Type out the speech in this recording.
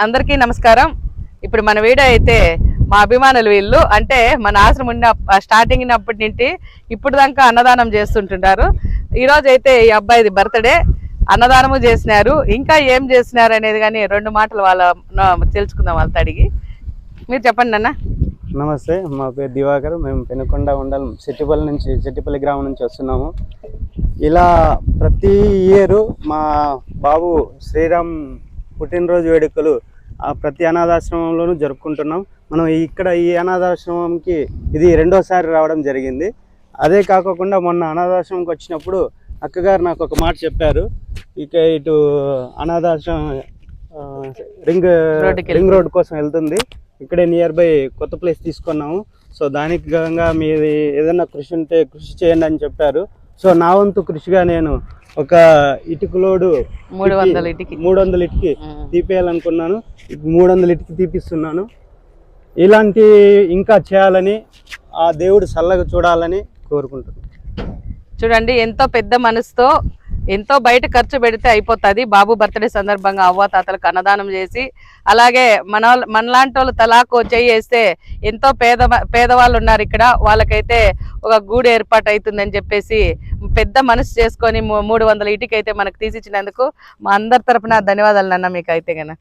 అందరికీ నమస్కారం. ఇప్పుడు మన వీడియో అయితే మా అభిమానులు వీళ్ళు అంటే మన ఆశ్రమం ఉన్న స్టార్టింగ్ అప్పటి నుండి ఇప్పుడు దాకా అన్నదానం చేస్తుంటారు. ఈరోజు అయితే ఈ అబ్బాయిది బర్త్డే, అన్నదానము చేసినారు. ఇంకా ఏం చేసినారు అనేది కానీ 2 మాటలు తెలుసుకుందాం వాళ్ళతో అడిగి. మీరు చెప్పండి అన్న. నమస్తే, మా పేరు దివాకర్. మేము పెనుకొండ మండలం చెట్టిపల్లి గ్రామం నుంచి వస్తున్నాము. ఇలా ప్రతి ఇయర్ మా బాబు శ్రీరామ్ పుట్టినరోజు వేడుకలు ప్రతి అనాథాశ్రమంలోనూ జరుపుకుంటున్నాం. మనం ఇక్కడ ఈ అనాథాశ్రమంకి ఇది 2వసారి రావడం జరిగింది. అదే కాకుండా మొన్న అనాథాశ్రమంకి వచ్చినప్పుడు అక్కగారు నాకు ఒక మాట చెప్పారు. ఇక ఇటు అనాథాశ్రమం రింగ్ రోడ్ కోసం వెళ్తుంది, ఇక్కడే నియర్ బై కొత్త ప్లేస్ తీసుకున్నాము. సో దానికి గంగా మీరు ఏదైనా కృషి ఉంటే కృషి చేయండి అని చెప్పారు. సో నా వంతు కృషిగా నేను ఒక ఇటుకలోడు 300 ఇటుకి తీపేయాలనుకున్నాను. 300 ఇటుకి తీపిస్తున్నాను. ఇలాంటి ఇంకా చేయాలని, ఆ దేవుడు చల్లగా చూడాలని కోరుకుంటున్నాను. చూడండి, ఎంతో పెద్ద మనసుతో ఎంతో బయట ఖర్చు పెడితే అయిపోతుంది. బాబు బర్త్డే సందర్భంగా అవ్వాతాతలకు అన్నదానం చేసి, అలాగే మనలాంటి వాళ్ళు తలాకు చేస్తే ఎంతో పేదవాళ్ళు ఉన్నారు ఇక్కడ, వాళ్ళకైతే ఒక గూడు ఏర్పాటు అవుతుందని చెప్పేసి పెద్ద మనసు చేసుకొని 300 ఇటుకైతే మనకు తీసిచ్చినందుకు మా అందరి తరఫున ధన్యవాదాలు అన్న. మీకు అయితే కన్నా